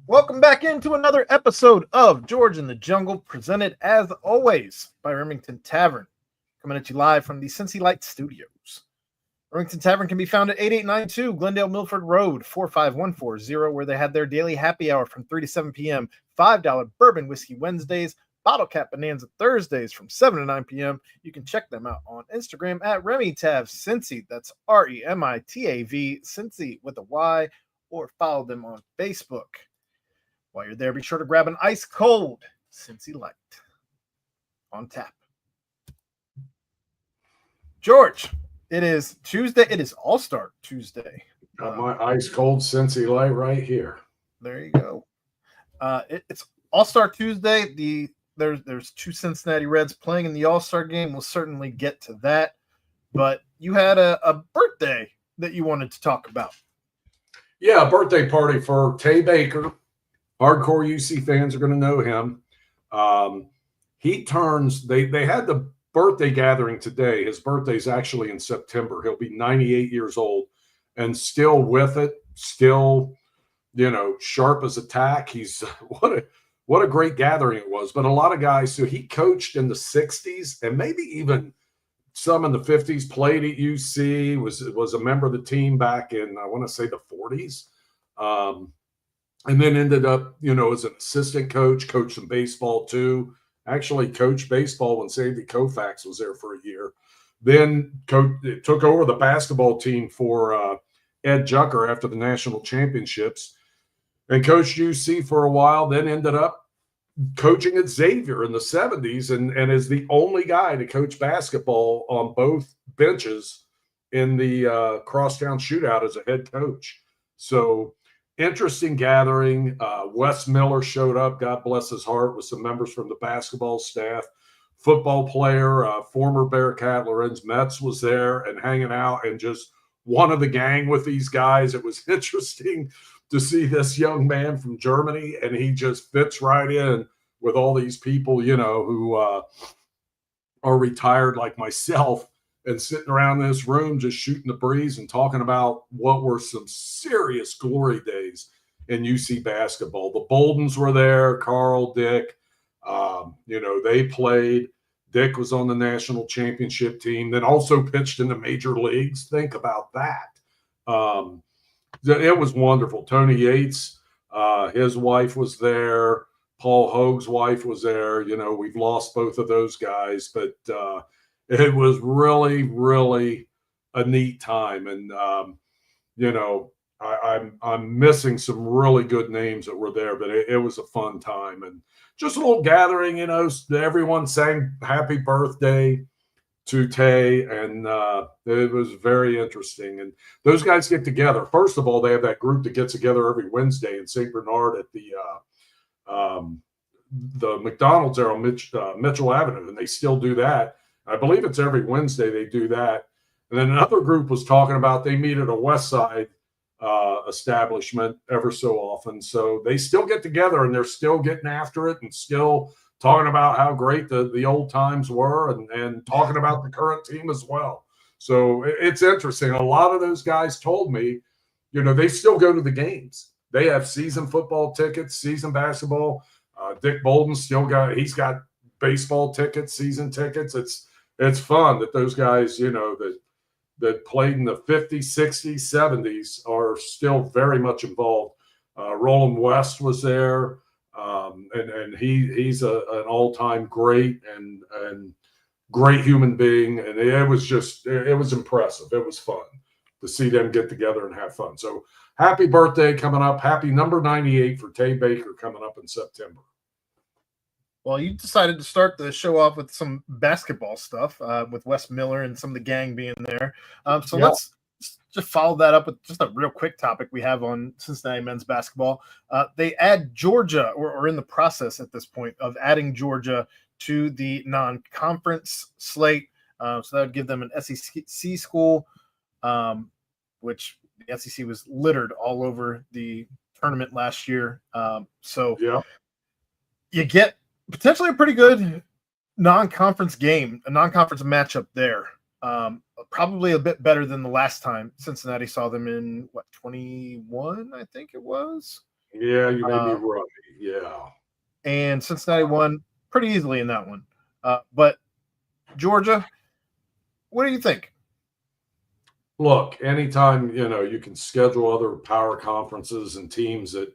Welcome back into another episode of George in the Jungle, presented as always by Remington Tavern, coming at you live from the Cincy Light studios. Remington Tavern can be found at 8892 Glendale-Milford Road, 45140, where they have their daily happy hour from 3 to 7 p.m., $5 Bourbon Whiskey Wednesdays, Bottle Cap Bonanza Thursdays from 7 to 9 p.m. You can check them out on Instagram at RemyTav Cincy. That's REMITAV Cincy with a Y, or follow them on Facebook. While you're there, be sure to grab an ice cold Cincy Light on tap. George, it is Tuesday. It is All-Star Tuesday. Got my ice cold Cincy Light right here. There you go. It's All-Star Tuesday. There's two Cincinnati Reds playing in the All-Star game. We'll certainly get to that. But you had a birthday that you wanted to talk about. Yeah, a birthday party for Tay Baker. Hardcore UC fans are going to know him. He turns, they had the birthday gathering today. His birthday's actually in September. He'll be 98 years old and still with it, still, sharp as a tack. He's what a great gathering it was. But a lot of guys, so he coached in the 60s and maybe even some in the 50s, played at UC, was a member of the team back in, I want to say, the 40s. And then ended up, as an assistant coach, coached some baseball too. Actually coached baseball when Sandy Koufax was there for a year. Then took over the basketball team for Ed Jucker after the national championships and coached UC for a while, then ended up coaching at Xavier in the 70s and is the only guy to coach basketball on both benches in the crosstown shootout as a head coach. So interesting gathering. Wes Miller showed up, God bless his heart, with some members from the basketball staff. Football player, former Bearcat Lorenz Metz was there and hanging out and just one of the gang with these guys. It was interesting to see this young man from Germany, and he just fits right in with all these people, who are retired like myself and sitting around this room just shooting the breeze and talking about what were some serious glory days in UC basketball. The Boldens were there, Carl, Dick, they played. Dick was on the national championship team, then also pitched in the major leagues. Think about that. It was wonderful. Tony Yates, his wife was there. Paul Hoag's wife was there. We've lost both of those guys, but it was really, really a neat time. And, I'm missing some really good names that were there, but it was a fun time. And just a little gathering, everyone sang happy birthday to Tay, and it was very interesting. And those guys get together. First of all, they have that group that gets together every Wednesday in St. Bernard at the McDonald's there on Mitchell Avenue, and they still do that. I believe it's every Wednesday they do that. And then another group was talking about they meet at a West Side establishment ever so often. So they still get together and they're still getting after it and still talking about how great the old times were and talking about the current team as well. So it's interesting. A lot of those guys told me, they still go to the games. They have season football tickets, season basketball. Dick Bolden he's got baseball tickets, season tickets. It's fun that those guys, that played in the 50s, 60s, 70s are still very much involved. Roland West was there, and he's an all-time great and great human being. And it was impressive. It was fun to see them get together and have fun. So happy birthday coming up. Happy number 98 for Tay Baker coming up in September. Well, you decided to start the show off with some basketball stuff with Wes Miller and some of the gang being there. Let's just follow that up with just a real quick topic we have on Cincinnati men's basketball. They add Georgia, or in the process at this point of adding Georgia to the non-conference slate. So that would give them an SEC school, which the SEC was littered all over the tournament last year. You get potentially a pretty good non-conference game, a non-conference matchup there. Probably a bit better than the last time Cincinnati saw them in, 21, I think it was? Yeah, you may be right. Yeah. And Cincinnati won pretty easily in that one. But Georgia, what do you think? Look, anytime, you can schedule other power conferences and teams that,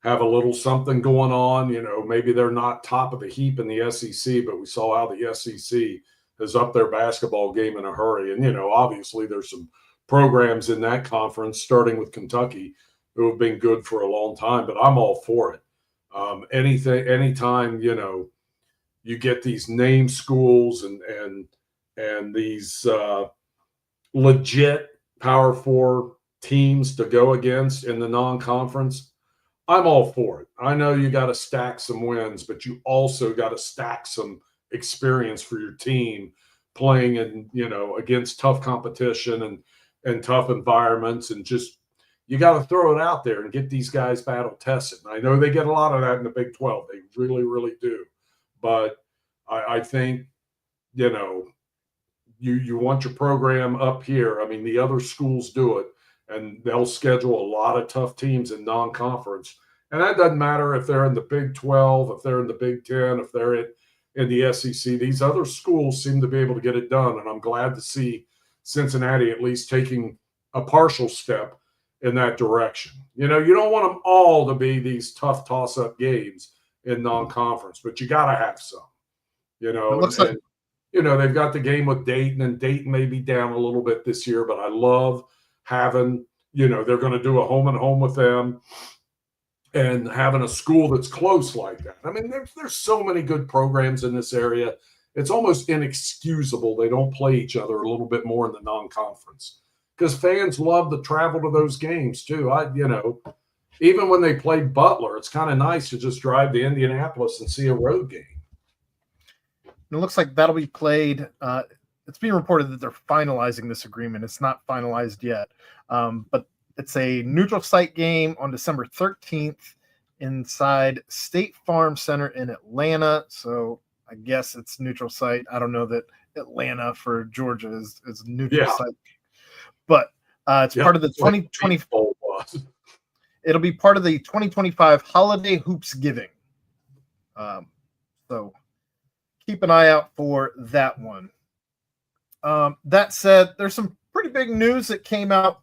have a little something going on, maybe they're not top of the heap in the SEC, but we saw how the SEC has upped their basketball game in a hurry. And, obviously there's some programs in that conference, starting with Kentucky, who have been good for a long time, but I'm all for it. Anytime, you get these name schools and these legit Power Four teams to go against in the non-conference, I'm all for it. I know you got to stack some wins, but you also got to stack some experience for your team playing in, against tough competition and tough environments, and just you got to throw it out there and get these guys battle tested. And I know they get a lot of that in the Big 12. They really, really do. But I think, you want your program up here. I mean, the other schools do it, and they'll schedule a lot of tough teams in non-conference. And that doesn't matter if they're in the Big 12, if they're in the Big 10, if they're in the SEC. These other schools seem to be able to get it done, and I'm glad to see Cincinnati at least taking a partial step in that direction. You don't want them all to be these tough toss-up games in non-conference, but you got to have some. It looks like they've got the game with Dayton, and Dayton may be down a little bit this year, but I love having, they're going to do a home and home with them, and having a school that's close like that. I mean, there's so many good programs in this area. It's almost inexcusable they don't play each other a little bit more in the non-conference, because fans love to travel to those games too. Even when they played Butler, it's kind of nice to just drive to Indianapolis and see a road game. It looks like that'll be played. It's being reported that they're finalizing this agreement. It's not finalized yet, but it's a neutral site game on December 13th inside State Farm Center in Atlanta. So I guess it's neutral site. I don't know that Atlanta for Georgia is neutral site, but it's part of the 2020. It'll be part of the 2025 Holiday Hoops Giving. So keep an eye out for that one. That said, there's some pretty big news that came out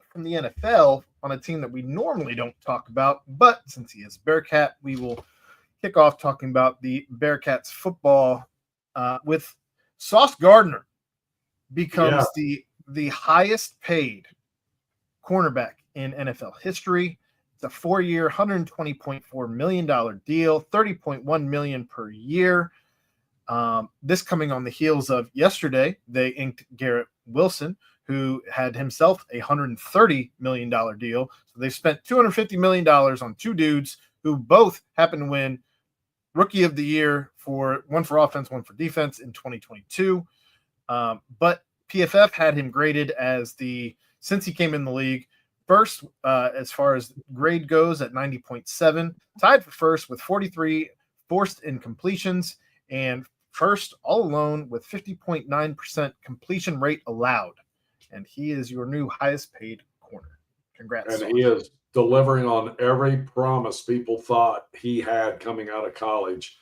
from the NFL on a team that we normally don't talk about, but since he is Bearcat, we will kick off talking about the Bearcats football with Sauce Gardner becomes the highest paid cornerback in NFL history. It's a 4-year, $120.4 million deal, $30.1 million per year. This coming on the heels of yesterday, they inked Garrett Wilson, who had himself a $130 million deal. So they spent $250 million on two dudes who both happened to win Rookie of the Year, for one for offense, one for defense in 2022. But PFF had him graded as since he came in the league, first as far as grade goes at 90.7, tied for first with 43 forced incompletions, and first all alone with 50.9% completion rate allowed. And he is your new highest paid corner. Congrats. And he is delivering on every promise people thought he had coming out of college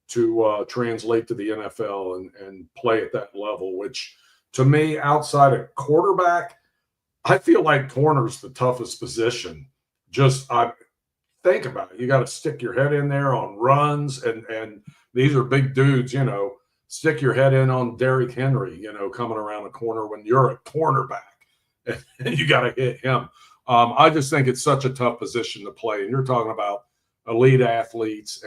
to translate to the NFL and play at that level, which to me, outside of quarterback, I feel like corner's the toughest position. I think about it. You got to stick your head in there on runs, and these are big dudes, stick your head in on Derrick Henry, coming around the corner when you're a cornerback, and you got to hit him. I just think it's such a tough position to play, and you're talking about elite athletes,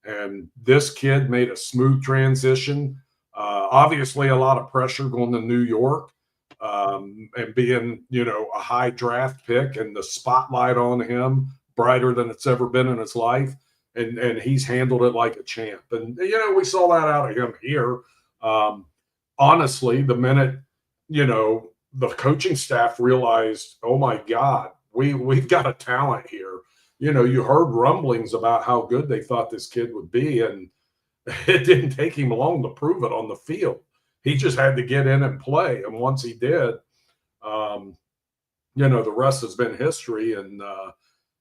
and this kid made a smooth transition. Obviously, a lot of pressure going to New York, and being, a high draft pick, and the spotlight on him brighter than it's ever been in his life. And he's handled it like a champ. And, we saw that out of him here. Honestly, the minute, the coaching staff realized, oh, my God, we've got a talent here. You heard rumblings about how good they thought this kid would be, and it didn't take him long to prove it on the field. He just had to get in and play. And once he did, the rest has been history. And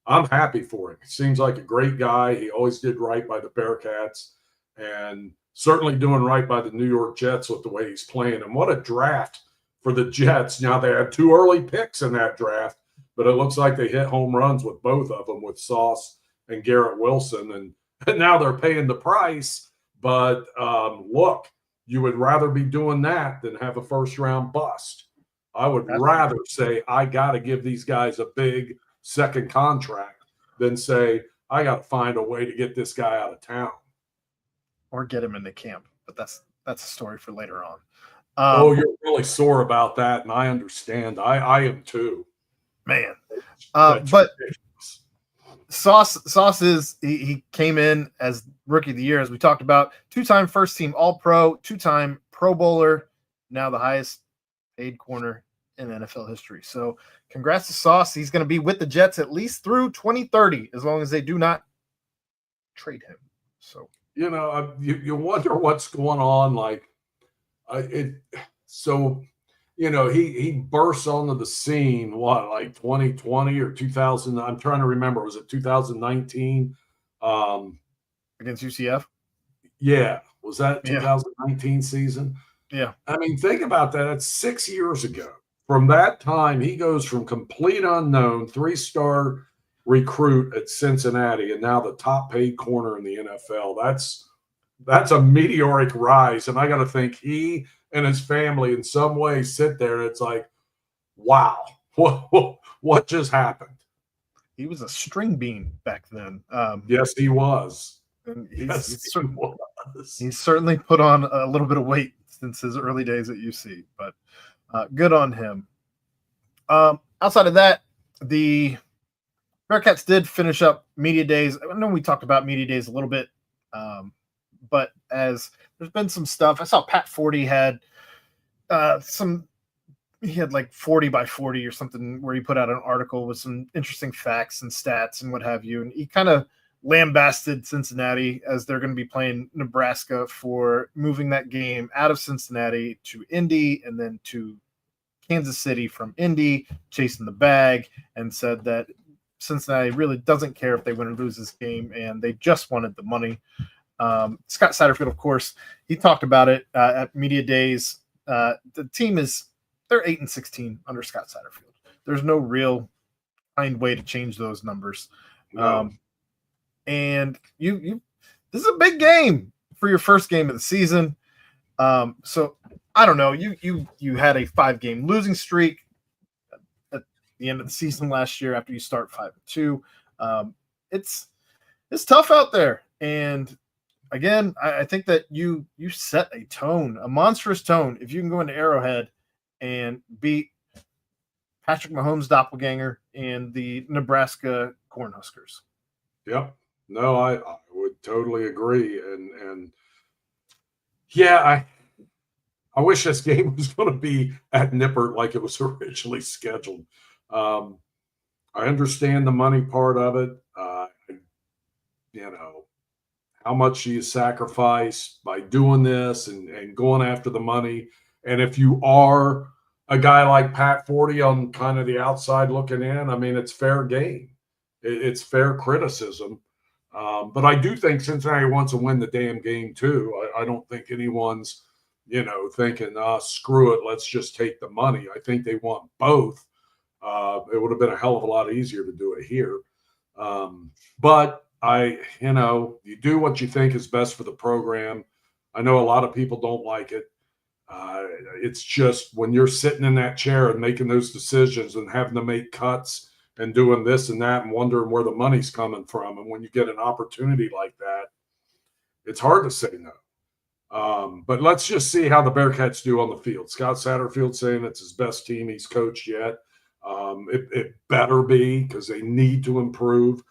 I'm happy for him. He seems like a great guy. He always did right by the Bearcats, and certainly doing right by the New York Jets with the way he's playing. And what a draft for the Jets. Now, they had 2 early picks in that draft, but it looks like they hit home runs with both of them, with Sauce and Garrett Wilson. And now they're paying the price. But look, you would rather be doing that than have a first-round bust. I would rather say I got to give these guys a big second contract than say I got to find a way to get this guy out of town. Or get him into camp. But that's a story for later on. You're really sore about that, and I understand. I am too. Man. But Sauce is he came in as rookie of the year, as we talked about, 2-time first team All-Pro, 2-time Pro Bowler, now the highest paid corner in NFL history. So congrats to Sauce. He's going to be with the Jets at least through 2030, as long as they do not trade him. So you wonder what's going on. He burst onto the scene, like 2020 or 2000? I'm trying to remember. Was it 2019? Against UCF? Yeah. Was that 2019 season? Yeah. I mean, think about that. It's 6 years ago. From that time, he goes from complete unknown, 3-star recruit at Cincinnati, and now the top paid corner in the NFL. That's a meteoric rise. And I got to think he and his family in some way sit there and it's like, wow, what just happened? He was a string bean back then. Yes, he was. And he's certainly put on a little bit of weight since his early days at UC, but good on him. Outside of that, the Bearcats did finish up media days. I know we talked about media days a little bit, but as there's been some stuff, I saw Pat 40 had he had like 40 by 40 or something where he put out an article with some interesting facts and stats and what have you. And he kind of lambasted Cincinnati as they're going to be playing Nebraska for moving that game out of Cincinnati to Indy and then to Kansas City from Indy, chasing the bag, and said that Cincinnati really doesn't care if they win or lose this game, and they just wanted the money. Scott Satterfield, of course, he talked about it at media days. The team they're 8-16 under Scott Satterfield. There's no real kind way to change those numbers. No. And this is a big game for your first game of the season. So I don't know. You had a 5-game losing streak at the end of the season last year after you start 5-2. It's tough out there. And again, I think that you set a tone, a monstrous tone, if you can go into Arrowhead and beat Patrick Mahomes' doppelganger and the Nebraska Cornhuskers. Yep. No, I would totally agree. And yeah, I wish this game was going to be at Nippert like it was originally scheduled. I understand the money part of it. How much you sacrifice by doing this and going after the money. And if you are a guy like Pat 40 on kind of the outside looking in, I mean, it's fair game. It's fair criticism. But I do think Cincinnati wants to win the damn game too. I don't think anyone's, thinking, screw it, let's just take the money. I think they want both. It would have been a hell of a lot easier to do it here. But you do what you think is best for the program. I know a lot of people don't like it. It's just when you're sitting in that chair and making those decisions and having to make cuts and doing this and that and wondering where the money's coming from. And when you get an opportunity like that, it's hard to say no. But let's just see how the Bearcats do on the field. Scott Satterfield saying it's his best team he's coached yet. It better be, because they need to improve.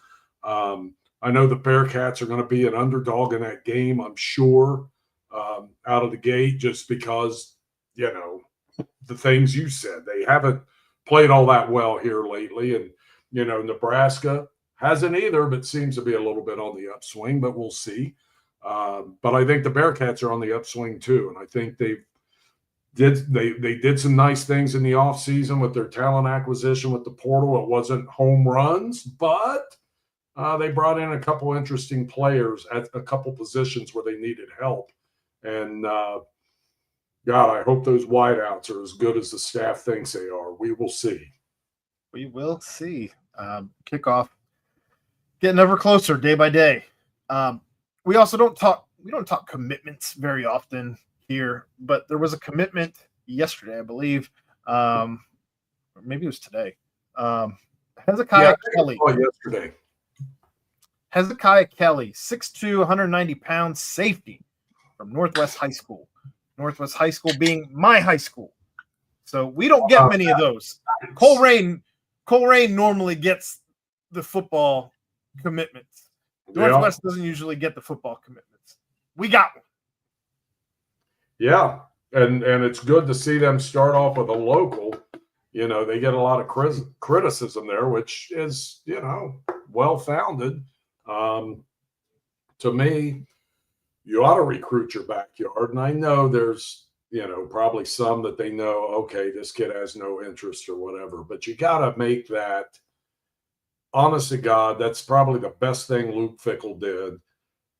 I know the Bearcats are going to be an underdog in that game, I'm sure, out of the gate, just because, the things you said. They haven't played all that well here lately. And, Nebraska hasn't either, but seems to be a little bit on the upswing, but we'll see. But I think the Bearcats are on the upswing too. And I think They did some nice things in the offseason with their talent acquisition with the portal. It wasn't home runs, but they brought in a couple interesting players at a couple positions where they needed help. And God, I hope those wideouts are as good as the staff thinks they are. We will see. We will see. Kickoff getting ever closer day by day. We also don't talk commitments very often here, but there was a commitment yesterday, I believe. Or maybe it was today. Hezikiah Kelly. Yesterday. Hezekiah Kelly, 6'2", 190 pounds, safety from Northwest High School. Northwest High School being my high school. So we don't get many of those. Colerain normally gets the football commitments. Northwest doesn't usually get the football commitments. We got one. Yeah, and it's good to see them start off with a local. You know, they get a lot of criticism there, which is, well-founded. To me, you ought to recruit your backyard. And I know there's, probably some that they know, okay, this kid has no interest or whatever. But you got to make that, honest to God, that's probably the best thing Luke Fickell did,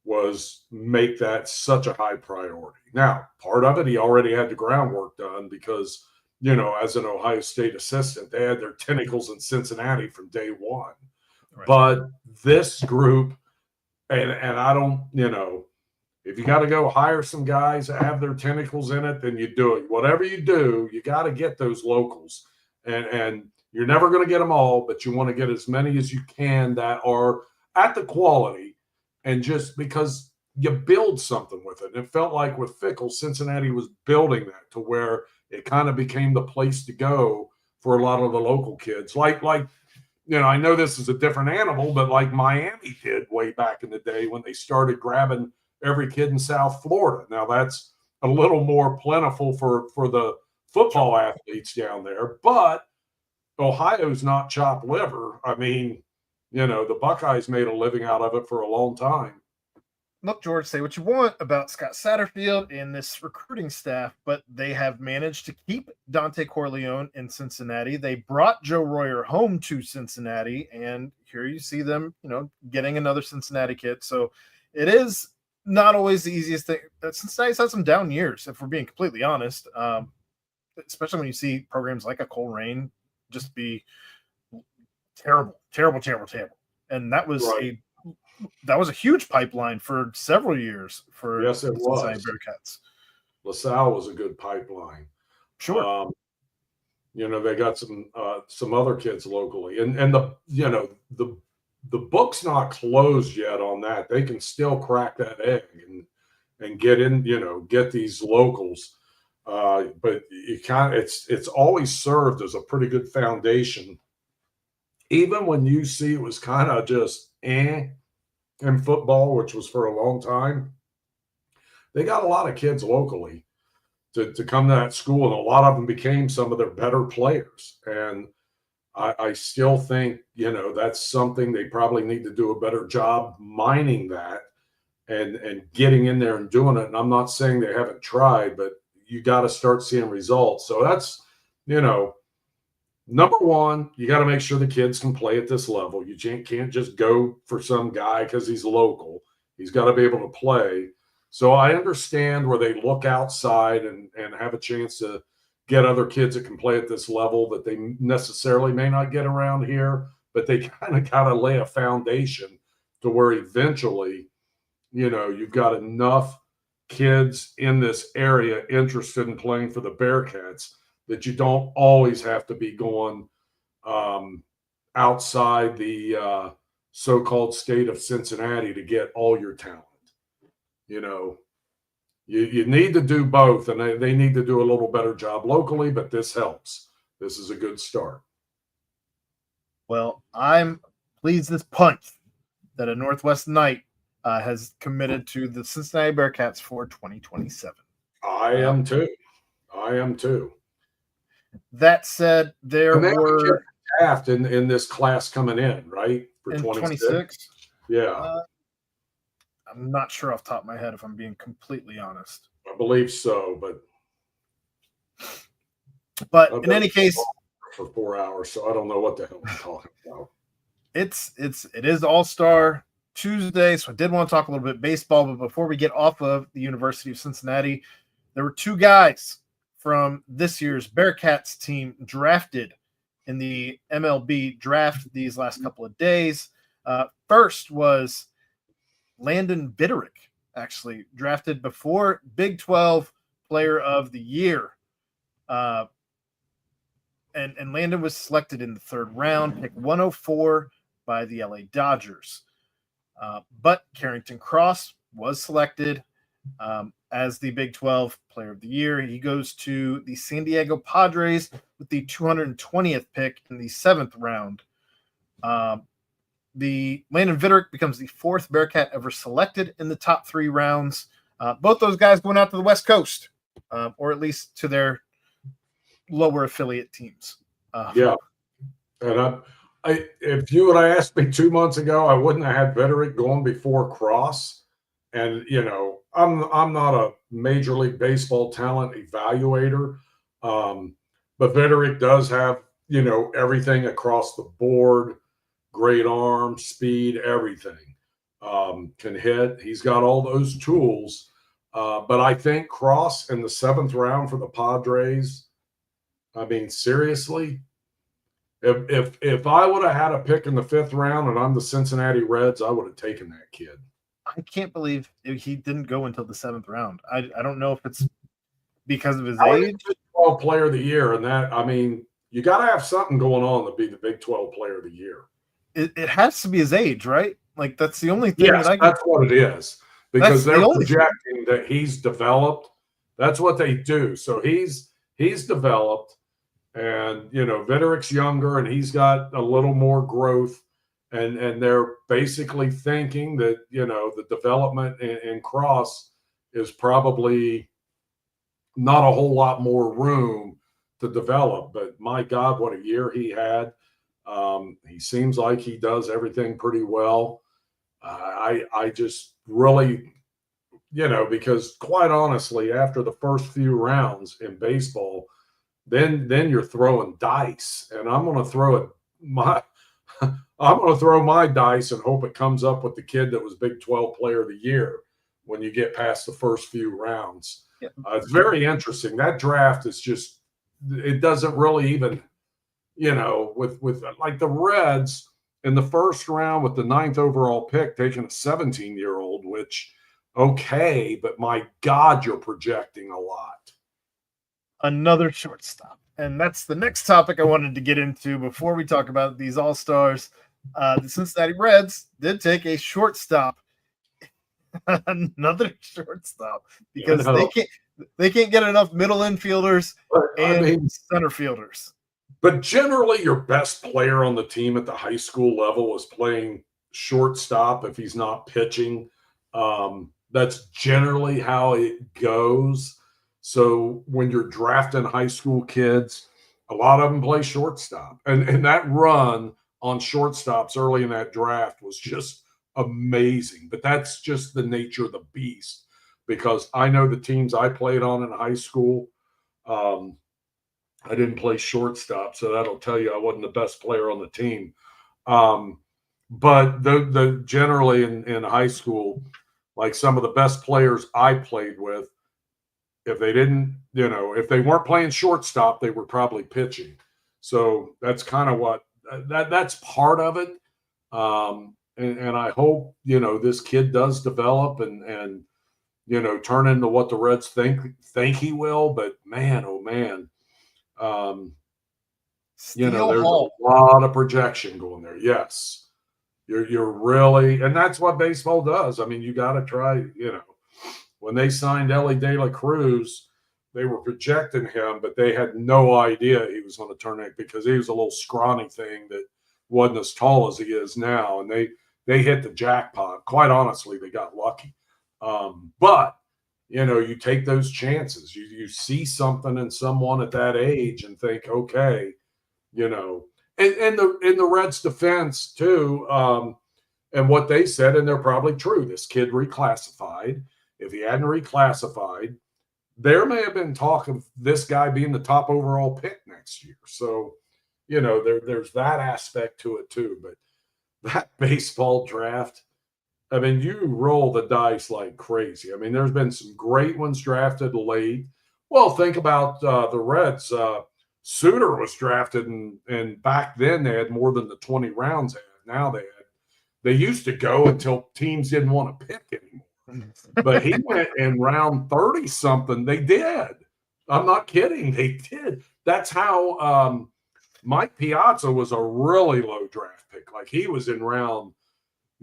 was make that such a high priority. Now, part of it, he already had the groundwork done because, as an Ohio State assistant, they had their tentacles in Cincinnati from day one. Right. But this group, and I don't, if you got to go hire some guys that have their tentacles in it, then you do it. Whatever you do, you got to get those locals. And you're never going to get them all, but you want to get as many as you can that are at the quality, and just because you build something with it. And it felt like with Fickell, Cincinnati was building that to where it kind of became the place to go for a lot of the local kids. Like I know this is a different animal, but like Miami did way back in the day when they started grabbing every kid in South Florida. Now that's a little more plentiful for the football athletes down there, but Ohio's not chopped liver. I mean, the Buckeyes made a living out of it for a long time. Look, George, say what you want about Scott Satterfield and this recruiting staff, but they have managed to keep Dante Corleone in Cincinnati. They brought Joe Royer home to Cincinnati, and here you see them, getting another Cincinnati kid. So it is not always the easiest thing. Cincinnati's had some down years, if we're being completely honest, especially when you see programs like a Colerain just be terrible. And that was a huge pipeline for several years for yes, it Cincinnati was. Bearcats. LaSalle was a good pipeline. Sure. They got some other kids locally, and the book's not closed yet on that. They can still crack that egg and get in, get these locals. But it's always served as a pretty good foundation. Even when UC was kind of just in football, which was for a long time, they got a lot of kids locally to come to that school, and a lot of them became some of their better players. And I still think, that's something they probably need to do a better job mining that and getting in there and doing it. And I'm not saying they haven't tried, but you got to start seeing results. So that's, number one, you got to make sure the kids can play at this level. You can't just go for some guy because he's local. He's got to be able to play. So I understand where they look outside and have a chance to get other kids that can play at this level that they necessarily may not get around here, but they kind of got to lay a foundation to where eventually, you've got enough kids in this area interested in playing for the Bearcats that you don't always have to be going outside the so-called state of Cincinnati to get all your talent. You need to do both, and they need to do a little better job locally, but this helps. This is a good start. Well, I'm pleased this punch that a Northwest Knight has committed to the Cincinnati Bearcats for 2027. I am too. That said, there were draft in this class coming in, right? For 26. Yeah. I'm not sure off the top of my head if I'm being completely honest. I believe so, but But in any case, for 4 hours, so I don't know what the hell I'm talking about. It is All-Star Tuesday, so I did want to talk a little bit baseball, but before we get off of the University of Cincinnati, there were two guys from this year's Bearcats team drafted in the MLB draft these last couple of days. First was Landon Bitterick, actually drafted before Big 12 Player of the Year. And Landon was selected in the third round, pick 104 by the LA Dodgers. But Carrington Cross was selected as the Big 12 Player of the Year. He goes to the San Diego Padres with the 220th pick in the seventh round. The Landon Bitterick becomes the fourth Bearcat ever selected in the top three rounds. Both those guys going out to the West Coast, or at least to their lower affiliate teams. Yeah. And if you would have asked me 2 months ago, I wouldn't have had Bitterick going before Cross. And, I'm not a Major League Baseball talent evaluator, but Bitterick does have, everything across the board, great arm, speed, everything. Can hit. He's got all those tools. But I think Cross in the seventh round for the Padres, I mean, seriously, if I would have had a pick in the fifth round and I'm the Cincinnati Reds, I would have taken that kid. I can't believe he didn't go until the seventh round. I don't know if it's because of his age. Big 12 Player of the Year, and that, I mean, you got to have something going on to be the Big 12 Player of the Year. It has to be his age, right? Like, that's the only thing yes, that's what it is. Because they're projecting that he's developed. That's what they do. So he's developed, and Bitterick's younger, and he's got a little more growth, and they're basically thinking that the development in Cross is probably not a whole lot more room to develop. But my God, what a year he had! He seems like he does everything pretty well. I just really, because quite honestly, after the first few rounds in baseball, then you're throwing dice, and I'm going to throw my dice and hope it comes up with the kid that was Big 12 Player of the Year when you get past the first few rounds. Yeah. It's very interesting. That draft is just, it doesn't really even, with like the Reds in the first round with the 9th overall pick, taking a 17-year-old, which, okay, but my God, you're projecting a lot. Another shortstop. And that's the next topic I wanted to get into before we talk about these All-Stars. The Cincinnati Reds did take a shortstop, another shortstop, because they can't get enough middle infielders and center fielders. But generally, your best player on the team at the high school level is playing shortstop if he's not pitching. That's generally how it goes. So when you're drafting high school kids, a lot of them play shortstop. And that run on shortstops early in that draft was just amazing. But that's just the nature of the beast, because I know the teams I played on in high school, I didn't play shortstop, so that'll tell you I wasn't the best player on the team. But the generally in high school, like some of the best players I played with, if they didn't, if they weren't playing shortstop, they were probably pitching. So that's kind of what that's part of it. And I hope, this kid does develop and turn into what the Reds think he will. But man, oh man, there's a lot of projection going there. Yes, you're really, and that's what baseball does. I mean, you got to try, when they signed Elly de la Cruz, they were projecting him, but they had no idea he was going to turn it, because he was a little scrawny thing that wasn't as tall as he is now. And they hit the jackpot. Quite honestly, they got lucky. But, you take those chances. You see something in someone at that age and think, okay, and in the Reds' defense too, and what they said, and they're probably true, this kid reclassified. If he hadn't reclassified, there may have been talk of this guy being the top overall pick next year. So, there's that aspect to it too. But that baseball draft, I mean, you roll the dice like crazy. I mean, there's been some great ones drafted late. Well, think about the Reds. Suter was drafted, and back then they had more than the 20 rounds they had. Now they used to go until teams didn't want to pick anymore. But he went in round 30 something. They did. I'm not kidding. They did. That's how Mike Piazza was a really low draft pick. Like he was in round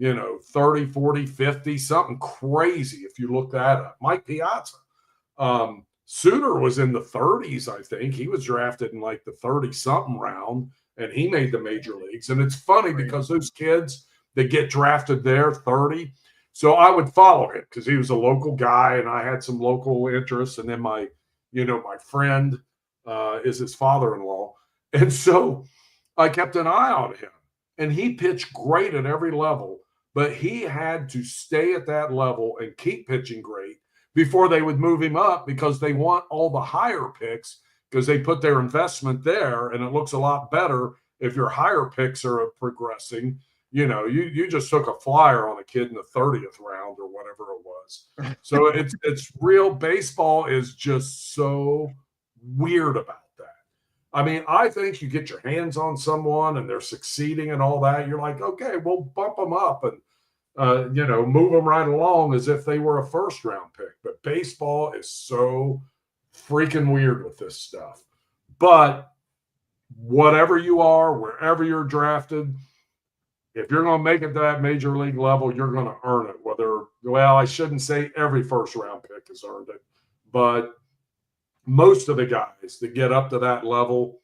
30, 40, 50, something crazy if you look that up. Mike Piazza. Suter was in the 30s, I think. He was drafted in like the 30-something round, and he made the major leagues. And it's funny because those kids that get drafted there, 30. So I would follow him because he was a local guy, and I had some local interests. And then my friend is his father-in-law. And so I kept an eye on him. And he pitched great at every level, but he had to stay at that level and keep pitching great before they would move him up, because they want all the higher picks because they put their investment there, and it looks a lot better if your higher picks are progressing. You just took a flyer on a kid in the 30th round or whatever it was. So it's real. Baseball is just so weird about that. I mean, I think you get your hands on someone and they're succeeding and all that. You're like, okay, we'll bump them up and move them right along as if they were a first-round pick. But baseball is so freaking weird with this stuff. But whatever you are, wherever you're drafted, if you're going to make it to that major league level, you're going to earn it. I shouldn't say every first-round pick has earned it, but most of the guys that get up to that level,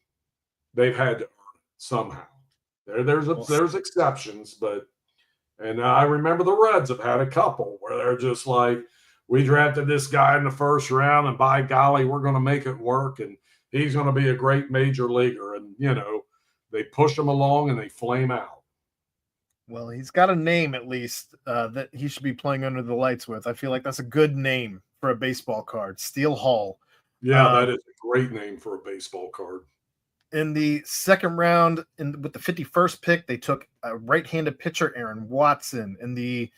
they've had to earn it somehow. There's exceptions, but and I remember the Reds have had a couple where they're just like, we drafted this guy in the first round, and by golly, we're going to make it work, and he's going to be a great major leaguer. And, they push him along and they flame out. Well, he's got a name at least that he should be playing under the lights with. I feel like that's a good name for a baseball card, Steele Hall. Yeah, that is a great name for a baseball card. In the second round, with the 51st pick, they took a right-handed pitcher, Aaron Watson. In the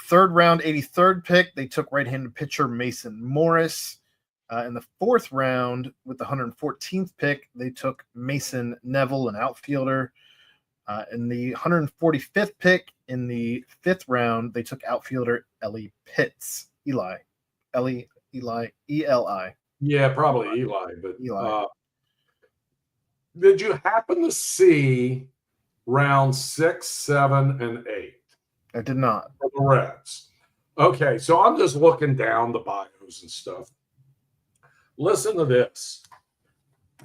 third round, 83rd pick, they took right-handed pitcher Mason Morris. In the fourth round, with the 114th pick, they took Mason Neville, an outfielder. In the 145th pick, in the fifth round, they took outfielder Elly Pitts. Elly, E-L-I. Yeah, probably Eli. But Eli. Did you happen to see round 6, 7, and 8? I did not. For the Reds. Okay, so I'm just looking down the bios and stuff. Listen to this.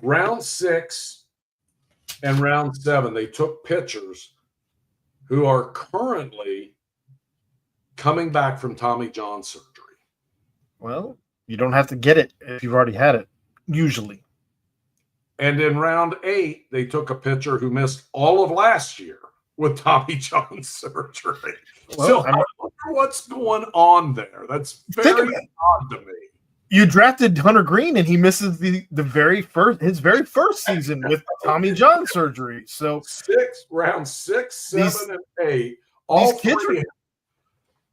Round 6 and round 7, they took pitchers who are currently coming back from Tommy John surgery. Well, you don't have to get it if you've already had it, usually. And in round 8, they took a pitcher who missed all of last year with Tommy John surgery. Well, I wonder what's going on there. That's very odd to me. You drafted Hunter Green, and he misses his very first season with Tommy John surgery. So round 6, 7, and 8.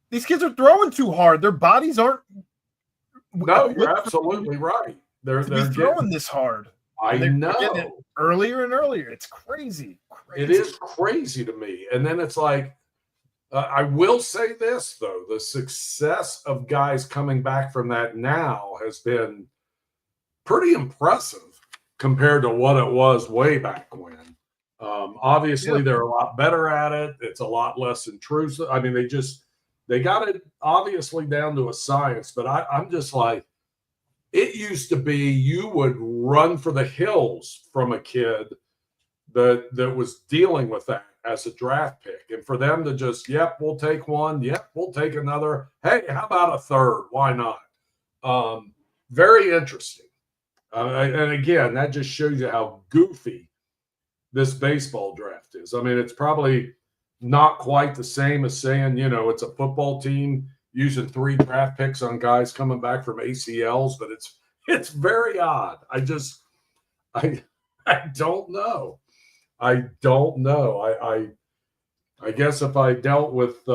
These kids are throwing too hard. Their bodies aren't. No, you're absolutely right. They're throwing this hard. I know. Earlier and earlier. It's crazy. It is crazy to me. And then it's like, I will say this, though. The success of guys coming back from that now has been pretty impressive compared to what it was way back when. Obviously, they're a lot better at it. It's a lot less intrusive. I mean, they got it obviously down to a science, but I'm just like, it used to be you would run for the hills from a kid that was dealing with that as a draft pick. And for them to just, we'll take one. We'll take another. Hey, how about a third? Why not? Very interesting. And again, that just shows you how goofy this baseball draft is. I mean, it's probably not quite the same as saying, it's a football team. using 3 draft picks on guys coming back from ACLs, but it's very odd. I don't know. I don't know. I guess if I dealt with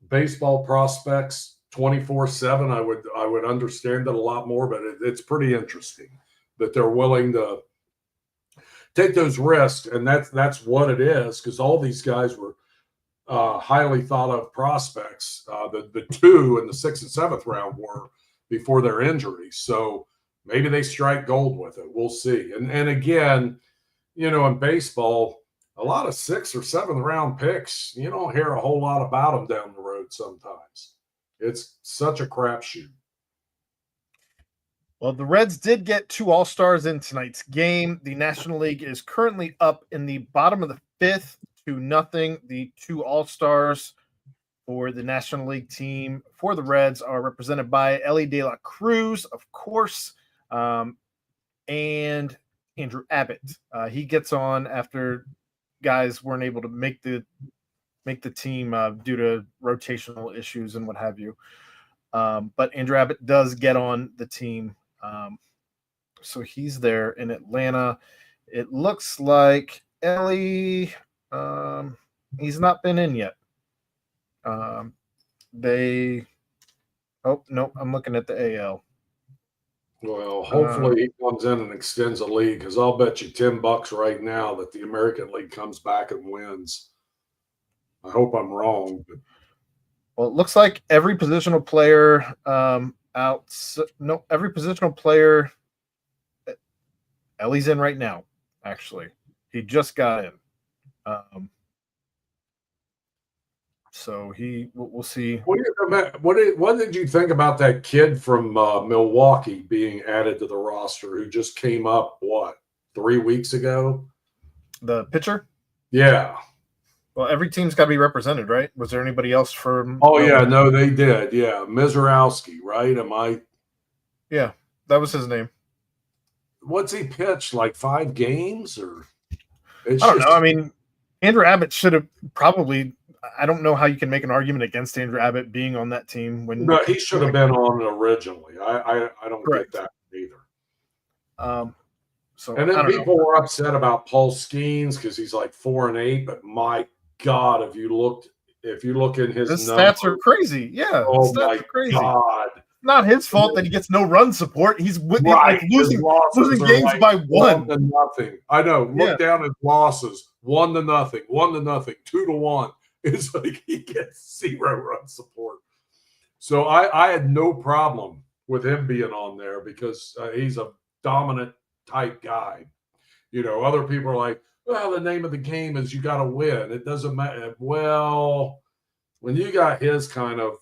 baseball prospects 24/7, I would understand it a lot more. But it's pretty interesting that they're willing to take those risks, and that's what it is. Because all these guys were highly thought of prospects. The 2 in the 6th and 7th round were before their injuries. So maybe they strike gold with it. We'll see. And again, in baseball, a lot of 6th or 7th round picks, you don't hear a whole lot about them down the road sometimes. It's such a crapshoot. Well, the Reds did get 2 All-Stars in tonight's game. The National League is currently up in the bottom of the 5th. 2-0. The 2 All-Stars for the National League team for the Reds are represented by Elly de la Cruz, of course, and Andrew Abbott. He gets on after guys weren't able to make the team due to rotational issues and what have you. But Andrew Abbott does get on the team. So he's there in Atlanta. It looks like Ellie... he's not been in yet. I'm looking at the AL. Well, hopefully he comes in and extends the league, because I'll bet you $10 right now that the American League comes back and wins. I hope I'm wrong. But... Well, it looks like every positional player every positional player Ellie's in right now, actually. He just got in. So we'll see. What did you think about that kid from Milwaukee being added to the roster who just came up, 3 weeks ago? The pitcher? Yeah. Well, every team's got to be represented, right? Was there anybody else from? Oh, yeah. No, they did. Yeah. Mizorowski, right? Yeah, that was his name. What's he pitched? Like 5 games? Or I don't know. I mean, Andrew Abbott should have probably. I don't know how you can make an argument against Andrew Abbott being on that team when. No, he should have been on originally. I don't get that either. And then people were upset about Paul Skeens because he's like 4-8. But my God, if you look in his stats are crazy. Yeah, oh my God. Not his fault that he gets no run support. He's losing games by 1-0. I know. Look down at losses. 1-0, 1-0, 2-1. It's like he gets 0 run support. So I had no problem with him being on there because he's a dominant type guy. Other people are like, well, the name of the game is you got to win. It doesn't matter. Well, when you got his kind of,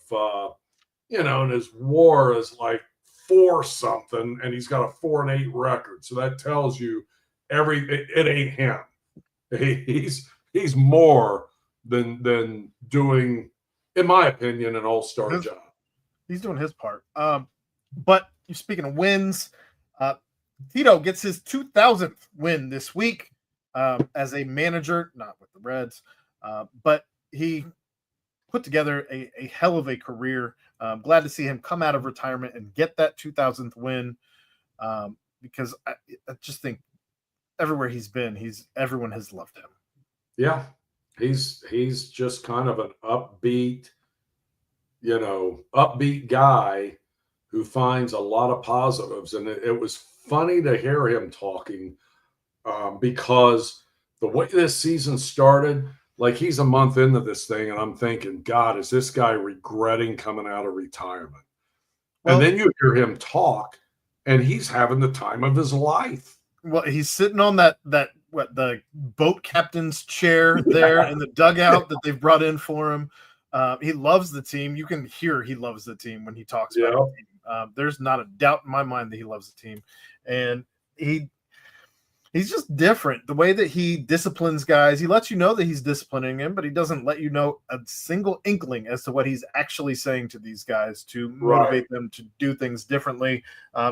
and his WAR is like 4-something, and he's got a 4-8 record. So that tells you it ain't him. He's more than doing, in my opinion, an all-star job. He's doing his part. But speaking of wins, Tito gets his 2000th win this week as a manager, not with the Reds, but he put together a hell of a career. Glad to see him come out of retirement and get that 2000th win because I just think everywhere he's been, everyone has loved him. Yeah, he's just kind of an upbeat guy who finds a lot of positives. And it was funny to hear him talking because the way this season started, like he's a month into this thing, and I'm thinking, God, is this guy regretting coming out of retirement? Well, and then you hear him talk, and he's having the time of his life. Well, he's sitting on the boat captain's chair there in the dugout that they've brought in for him. He loves the team. You can hear he loves the team when he talks about the team. There's not a doubt in my mind that he loves the team. And he's just different. The way that he disciplines guys, he lets you know that he's disciplining him, but he doesn't let you know a single inkling as to what he's actually saying to these guys to motivate them to do things differently.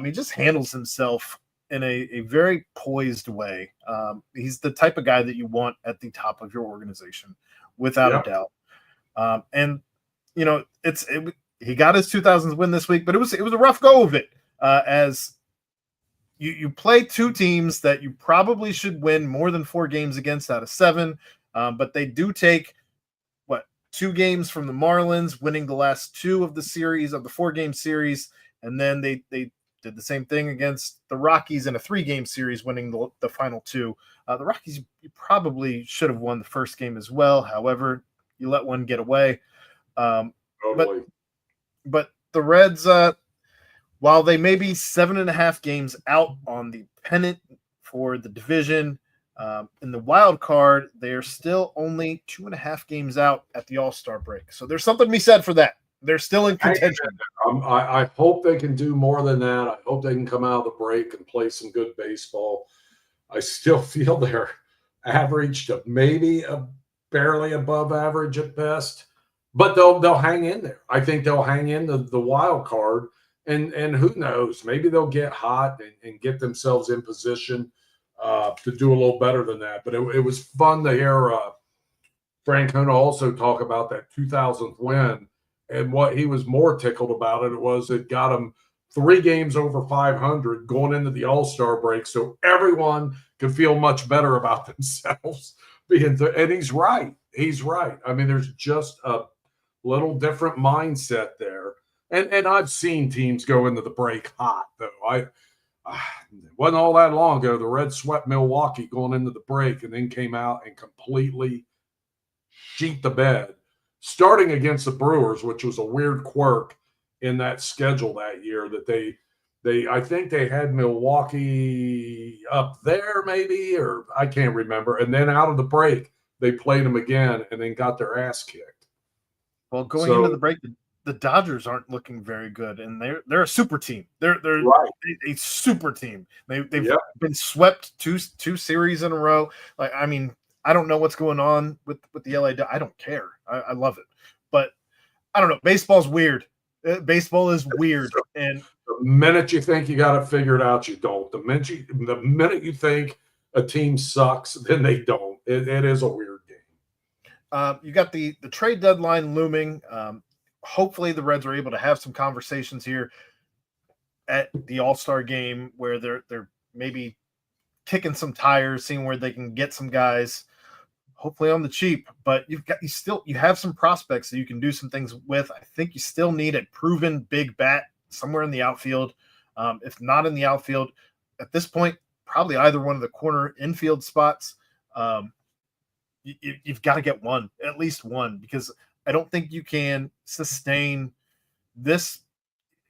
He just handles himself in a very poised way. He's the type of guy that you want at the top of your organization, without a doubt. And he got his 2000s win this week, but it was a rough go of it. As you play two teams that you probably should win more than 4 games against out of 7, but they do take 2 games from the Marlins, winning the last 2 of the series of the 4-game series, and then they did the same thing against the Rockies in a 3-game series, winning the final 2. The Rockies, you probably should have won the first game as well. However, you let one get away. Totally. But the Reds, while they may be 7.5 games out on the pennant for the division, in the wild card, they are still only 2.5 games out at the All-Star break. So there's something to be said for that. They're still in contention. I hope they can do more than that. I hope they can come out of the break and play some good baseball. I still feel they're average to maybe barely above average at best, but they'll hang in there. I think they'll hang in the wild card, and who knows? Maybe they'll get hot and get themselves in position to do a little better than that. But it was fun to hear Francona also talk about that 2000th win, and what he was more tickled about it was it got him 3 games over 500 going into the All-Star break, so everyone could feel much better about themselves. And he's right. He's right. I mean, there's just a little different mindset there. And I've seen teams go into the break hot, though. It wasn't all that long ago. The Reds swept Milwaukee going into the break and then came out and completely sheet the bed, starting against the Brewers, which was a weird quirk in that schedule that year that they I think they had Milwaukee up there maybe, or I can't remember. And then out of the break, they played them again and then got their ass kicked. Well, going into the break, the Dodgers aren't looking very good, and they're a super team. They're right. a super team. They've been swept two series in a row. Like, I mean, I don't know what's going on with the LA. I don't care. I love it, but I don't know. Baseball's weird. Baseball is weird, and the minute you think you got it figured out, you don't. The minute you think a team sucks, then they don't. It is a weird game. You got the trade deadline looming. Hopefully, the Reds are able to have some conversations here at the All-Star game where they're maybe kicking some tires, seeing where they can get some guys, hopefully on the cheap. But you have some prospects that you can do some things with. I think you still need a proven big bat somewhere in the outfield. If not in the outfield, at this point, probably either one of the corner infield spots. You've got to get one, at least one, because I don't think you can sustain this.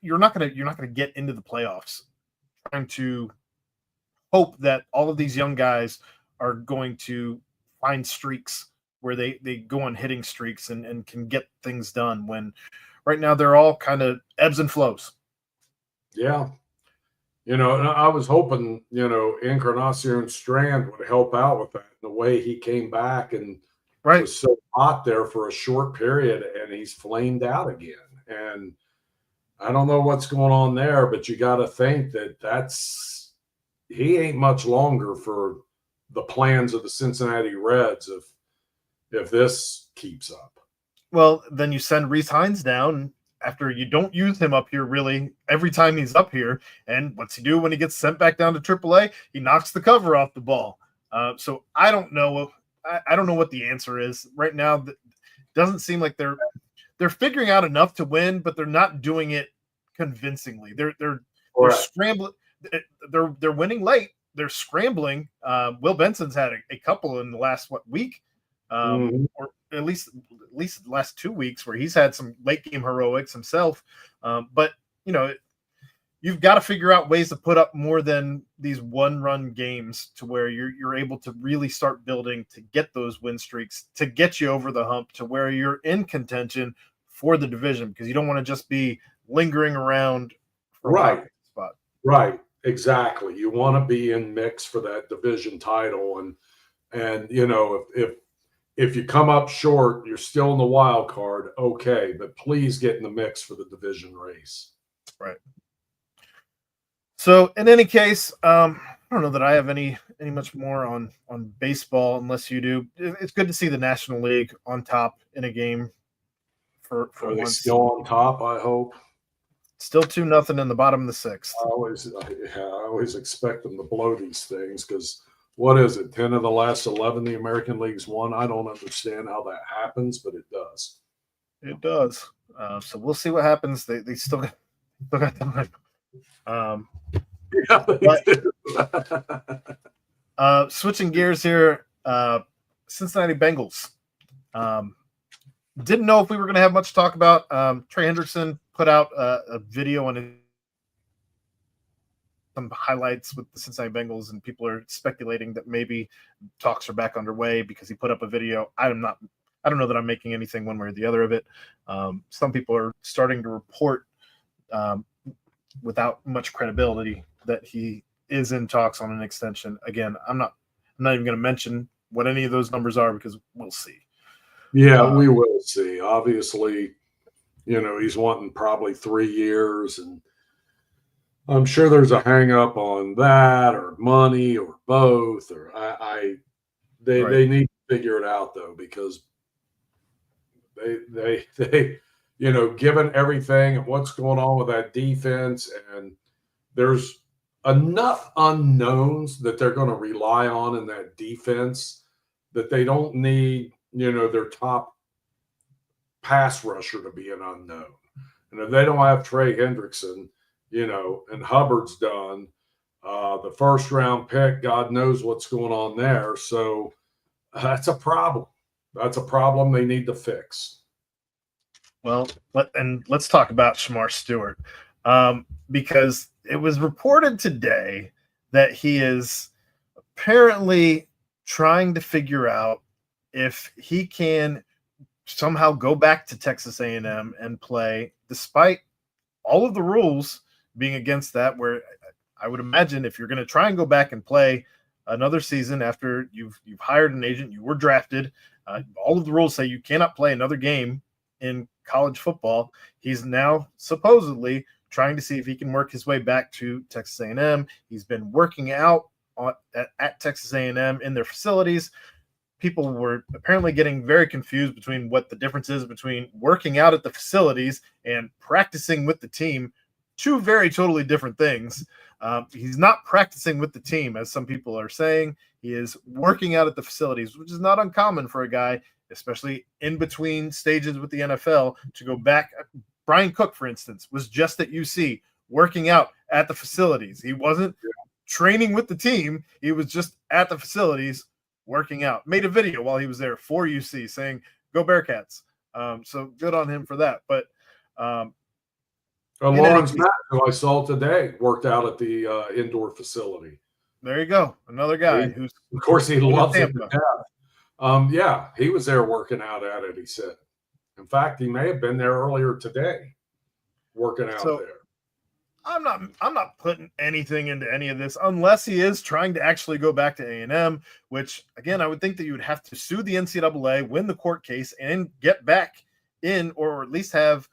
You're not gonna get into the playoffs trying to hope that all of these young guys are going to find streaks where they go on hitting streaks and can get things done, when right now they're all kind of ebbs and flows. Yeah. And I was hoping, Encarnacion Strand would help out with that. The way he came back and was so hot there for a short period, and he's flamed out again. And I don't know what's going on there, but you got to think that he ain't much longer for the plans of the Cincinnati Reds if this keeps up. Well, then you send Reese Hines down after you don't use him up here really every time he's up here. And what's he do when he gets sent back down to AAA? He knocks the cover off the ball. So I don't know. I don't know what the answer is right now. It doesn't seem like they're figuring out enough to win, but they're not doing it convincingly. They're scrambling. They're winning late. They're scrambling. Will Benson's had a couple in the last week, or at least the last 2 weeks, where he's had some late game heroics himself. But you've got to figure out ways to put up more than these one-run games to where you're able to really start building to get those win streaks, to get you over the hump to where you're in contention for the division, because you don't want to just be lingering around for a spot. Right. Exactly. You want to be in mix for that division title. And if you come up short, you're still in the wild card. Okay. But please get in the mix for the division race. Right. So in any case, I don't know that I have any much more on baseball unless you do. It's good to see the National League on top in a game for Are they once. still on top, I hope? Still 2-0 in the bottom of the sixth. I always expect them to blow these things because what is it? 10 of the last 11 the American League's won. I don't understand how that happens, but it does. It does. So we'll see what happens. They still got time. Yeah, Switching gears here, Cincinnati Bengals. Didn't know if we were going to have much to talk about. Trey Hendrickson put out a video on some highlights with the Cincinnati Bengals, and people are speculating that maybe talks are back underway because he put up a video. I don't know that I'm making anything one way or the other of it. Some people are starting to report without much credibility that he is in talks on an extension. Again, I'm not even going to mention what any of those numbers are because we'll see. Yeah, we will see. Obviously, he's wanting probably 3 years, and I'm sure there's a hang up on that or money or both. Or they need to figure it out though, because they given everything and what's going on with that defense, and there's enough unknowns that they're going to rely on in that defense that they don't need, their top pass rusher to be an unknown. And if they don't have Trey Hendrickson, and Hubbard's done, the first round pick, God knows what's going on there. So that's a problem. That's a problem they need to fix. Well, let's talk about Shemar Stewart, because it was reported today that he is apparently trying to figure out if he can somehow go back to Texas A&M and play, despite all of the rules being against that, where I would imagine if you're going to try and go back and play another season after you've hired an agent, you were drafted, all of the rules say you cannot play another game in college football. He's now supposedly trying to see if he can work his way back to Texas A&M. He's been working out at Texas A&M in their facilities. People were apparently getting very confused between what the difference is between working out at the facilities and practicing with the team. Two very totally different things. He's not practicing with the team, as some people are saying. He is working out at the facilities, which is not uncommon for a guy, especially in between stages with the NFL, to go back. Brian Cook, for instance, was just at UC working out at the facilities. He wasn't training with the team. He was just at the facilities working out. Made a video while he was there for UC saying, "Go Bearcats." So good on him for that. But Lorenz Metz, who I saw today, worked out at the indoor facility. There you go. Another guy who's, of course, he loves it to death. Yeah, he was there working out at it, he said. In fact, he may have been there earlier today working out there. I'm not putting anything into any of this unless he is trying to actually go back to A&M, which, again, I would think that you would have to sue the NCAA, win the court case, and get back in, or at least have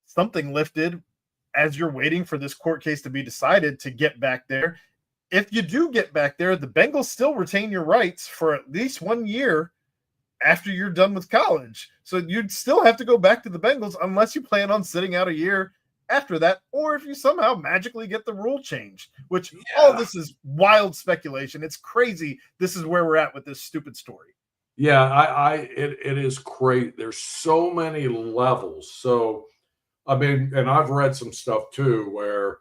something lifted as you're waiting for this court case to be decided to get back there. If you do get back there, the Bengals still retain your rights for at least 1 year after you're done with college. So you'd still have to go back to the Bengals unless you plan on sitting out a year after that, or if you somehow magically get the rule changed, which all this is wild speculation. It's crazy. This is where we're at with this stupid story. Yeah, it is great. There's so many levels. So, I mean, and I've read some stuff too, where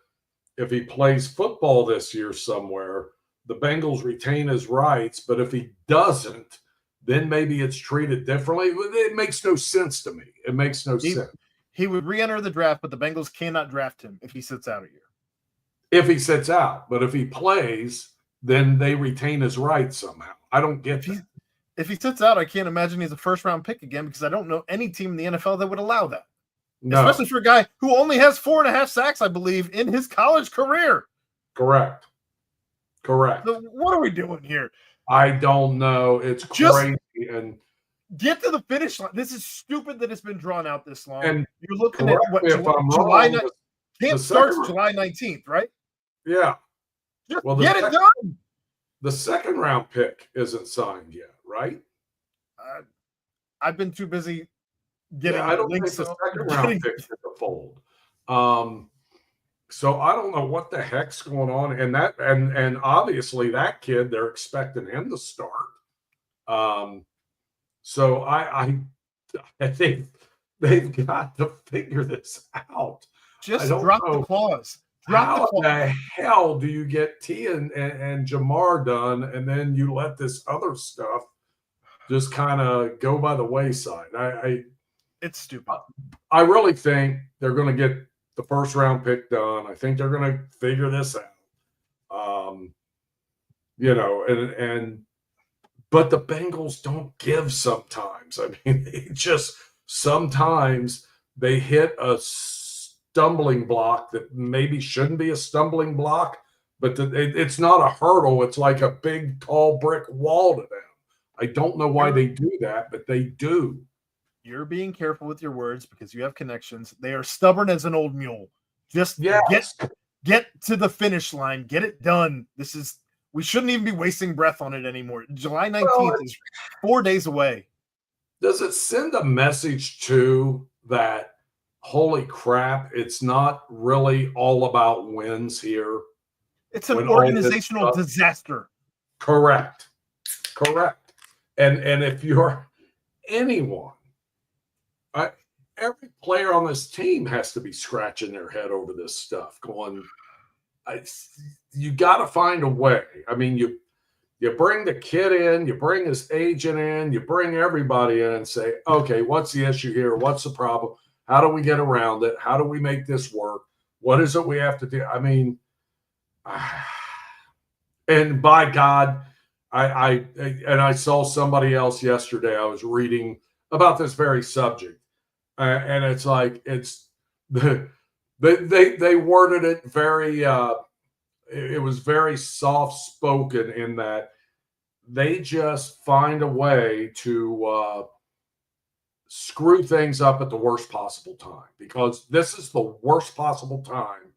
if he plays football this year somewhere, the Bengals retain his rights, but if he doesn't, then maybe it's treated differently. It makes no sense to me. It makes no sense. He would re-enter the draft, but the Bengals cannot draft him if he sits out a year. If he sits out. But if he plays, then they retain his rights somehow. I don't get that. If he sits out, I can't imagine he's a first-round pick again, because I don't know any team in the NFL that would allow that. No. Especially for a guy who only has 4.5 sacks, I believe, in his college career. Correct. So what are we doing here? I don't know. It's crazy. And get to the finish line. This is stupid that it's been drawn out this long. And you're looking at what July 19th. Camp starts July 19th, right? Yeah. Just get it done. The second round pick isn't signed yet, right? I've been too busy getting I don't think links the up. second round pick's in the fold. So I don't know what the heck's going on. And obviously that kid, they're expecting him to start. So I think they've got to figure this out. Just drop the clause. How the hell do you get T and Jamar done, and then you let this other stuff just kind of go by the wayside? It's stupid. I really think they're going to get the first round pick done. I think they're going to figure this out. But the Bengals don't give sometimes. I mean, sometimes they hit a stumbling block that maybe shouldn't be a stumbling block, but it's not a hurdle. It's like a big, tall brick wall to them. I don't know why they do that, but they do. You're being careful with your words because you have connections. They are stubborn as an old mule. Just get to the finish line. Get it done. We shouldn't even be wasting breath on it anymore. July 19th is 4 days away. Does it send a message too that, holy crap, it's not really all about wins here? It's an organizational disaster. Correct. And if you're anyone, every player on this team has to be scratching their head over this stuff, going, you got to find a way. I mean, you bring the kid in, you bring his agent in, you bring everybody in and say, okay, what's the issue here? What's the problem? How do we get around it? How do we make this work? What is it we have to do? I mean, and by God, I saw somebody else yesterday. I was reading about this very subject, and it's like they worded it very. It was very soft spoken in that they just find a way to screw things up at the worst possible time, because this is the worst possible time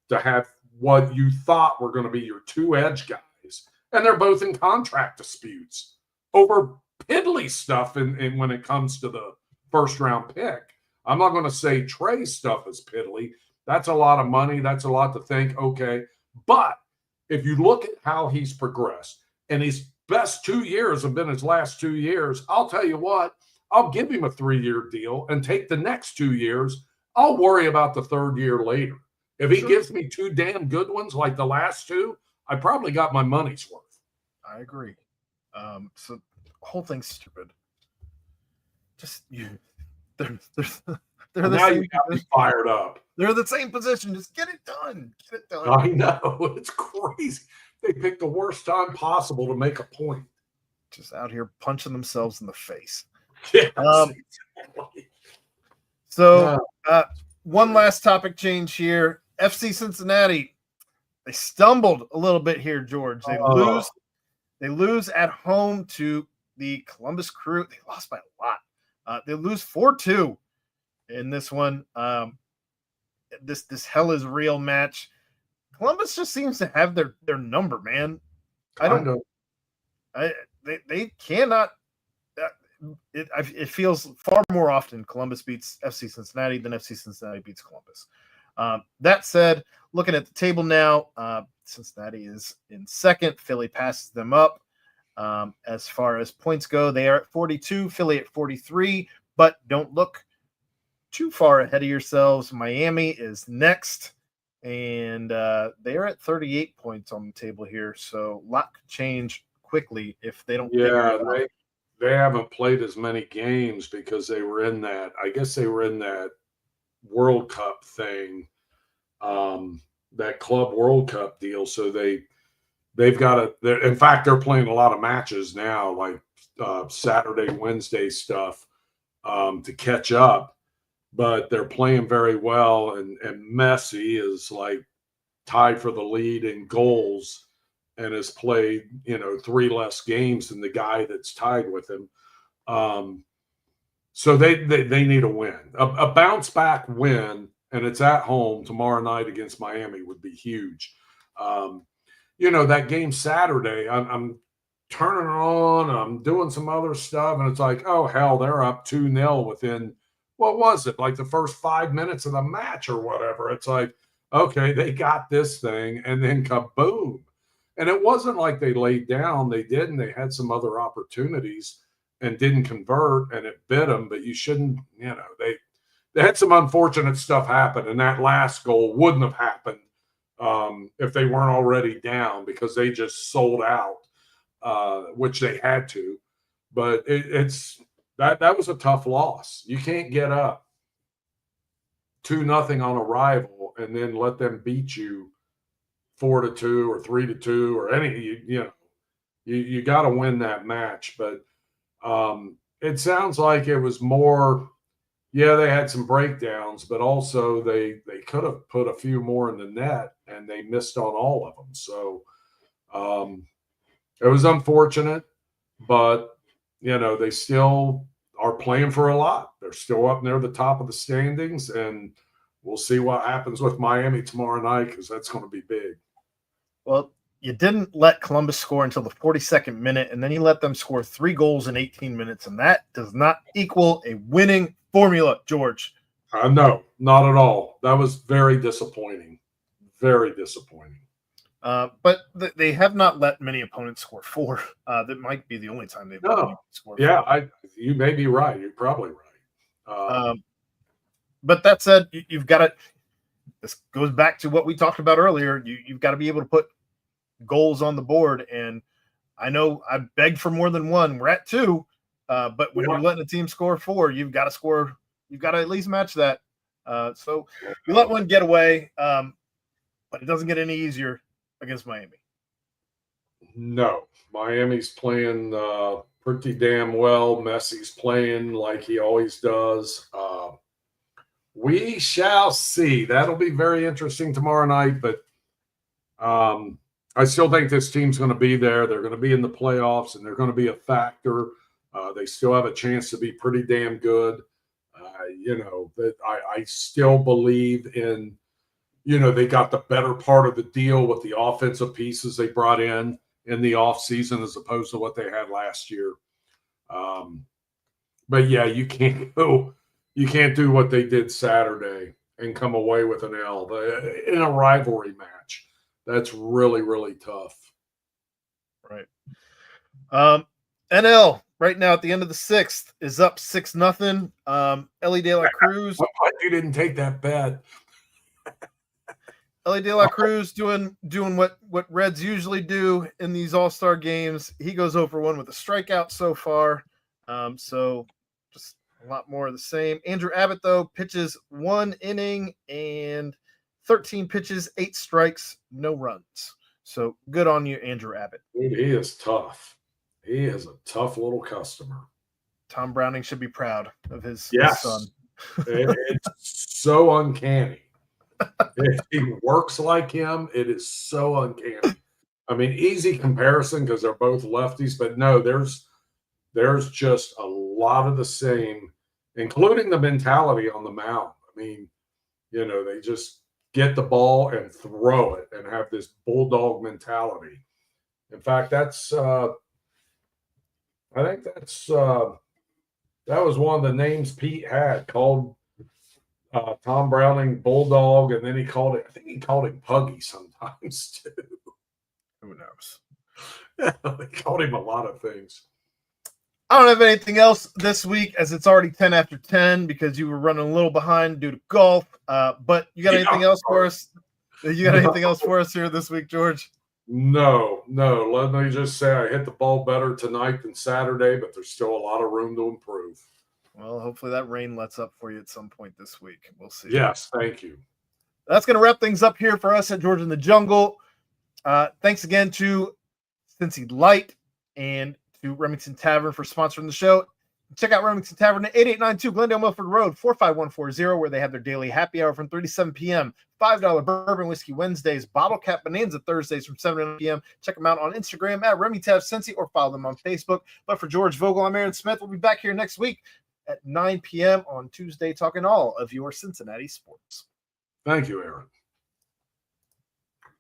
to have what you thought were going to be your two edge guys, and they're both in contract disputes over piddly stuff. And when it comes to the first round pick, I'm not going to say Trey's stuff is piddly. That's a lot of money. That's a lot to think. Okay. But if you look at how he's progressed, and his best 2 years have been his last 2 years, I'll tell you what, I'll give him a 3-year deal and take the next 2 years. I'll worry about the third year later. If he gives me two damn good ones like the last two, I probably got my money's worth. I agree. So the whole thing's stupid. They're the now same you got me fired up. They're the same position. Just get it done. Get it done. I know. It's crazy. They picked the worst time possible to make a point. Just out here punching themselves in the face. Yes, exactly. So one last topic change here. FC Cincinnati, they stumbled a little bit here, George. They lose at home to the Columbus Crew. They lost by a lot. They lose 4-2 in this one. This hell is real match. Columbus just seems to have their number, man. I don't know. They cannot. It feels far more often Columbus beats FC Cincinnati than FC Cincinnati beats Columbus. That said, looking at the table now, Cincinnati is in second. Philly passes them up. As far as points go, they are at 42, Philly at 43, but don't look too far ahead of yourselves. Miami is next, and they are at 38 points on the table here, so a lot could change quickly if they don't. Yeah, they haven't played as many games because they were in that. I guess they were in that World Cup thing, that Club World Cup deal. So they've got to. In fact, they're playing a lot of matches now, like Saturday, Wednesday stuff, to catch up. But they're playing very well, and Messi is like tied for the lead in goals and has played 3 less games than the guy that's tied with him. So they need a win, a bounce back win, and it's at home tomorrow night against Miami would be huge. That game Saturday, I'm turning it on, I'm doing some other stuff, and it's like, oh hell, they're up 2-0 within what was it, like the first 5 minutes of the match or whatever. It's like, okay, they got this thing, and then kaboom. And it wasn't like they laid down. They didn't. They had some other opportunities and didn't convert, and it bit them. But you shouldn't, they had some unfortunate stuff happen, and that last goal wouldn't have happened if they weren't already down, because they just sold out, which they had to. But that was a tough loss. You can't get up 2-0 on a rival and then let them beat you 4-2 or 3-2 or any. You got to win that match. But it sounds like it was more. Yeah, they had some breakdowns, but also they could have put a few more in the net, and they missed on all of them. So it was unfortunate, but, they still are playing for a lot. They're still up near the top of the standings, and we'll see what happens with Miami tomorrow night, because that's going to be big. Well, you didn't let Columbus score until the 42nd minute, and then you let them score 3 goals in 18 minutes, and that does not equal a winning formula, George. No, not at all. That was very disappointing. Very disappointing. But they have not let many opponents score 4. That might be the only time they've let anyone score 4. Yeah, you may be right. You're probably right. But that said, you've got to – this goes back to what we talked about earlier. You've got to be able to put goals on the board. And I know I begged for more than 1. We're at 2. But when you're letting a team score 4, you've got to score. You've got to at least match that. So you let one get away, but it doesn't get any easier against Miami. No, Miami's playing pretty damn well. Messi's playing like he always does. We shall see. That'll be very interesting tomorrow night. But I still think this team's going to be there. They're going to be in the playoffs, and they're going to be a factor. They still have a chance to be pretty damn good. That I still believe in, they got the better part of the deal with the offensive pieces they brought in the offseason as opposed to what they had last year. But yeah, you can't do what they did Saturday and come away with an L in a rivalry match. That's really, really tough. Right. NL right now at the end of the 6th is up 6-0. Elly de la Cruz. You didn't take that bet. Elly de la Cruz doing what Reds usually do in these all-star games. He goes over 1 with a strikeout so far. So just a lot more of the same. Andrew Abbott, though, pitches 1 inning and 13 pitches, 8 strikes, no runs. So good on you, Andrew Abbott. Dude, he is tough. He is a tough little customer. Tom Browning should be proud of his son. It's so uncanny. If he works like him, it is so uncanny. I mean, easy comparison because they're both lefties, but no, there's just a lot of the same, including the mentality on the mound. I mean, they just get the ball and throw it and have this bulldog mentality. In fact, that was one of the names Pete had, called Tom Browning Bulldog, and then he called him Puggy sometimes too. Who knows? They called him a lot of things. I don't have anything else this week, as it's already 10 after 10 because you were running a little behind due to golf. But you got anything else for us? You got anything else for us here this week, George? No. Let me just say I hit the ball better tonight than Saturday, but there's still a lot of room to improve. Well, hopefully that rain lets up for you at some point this week. We'll see. Yes, thank you. That's going to wrap things up here for us at George in the Jungle. Thanks again to Cincy Light and to Remington Tavern for sponsoring the show. Check out Remington Tavern at 8892 Glendale-Milford Road, 45140, where they have their daily happy hour from 3 to 7 p.m. $5 Bourbon Whiskey Wednesdays, Bottle Cap Bonanza Thursdays from 7 to 9 p.m. Check them out on Instagram at RemyTavCincy or follow them on Facebook. But for George Vogel, I'm Aaron Smith. We'll be back here next week at 9 p.m. on Tuesday talking all of your Cincinnati sports. Thank you, Aaron.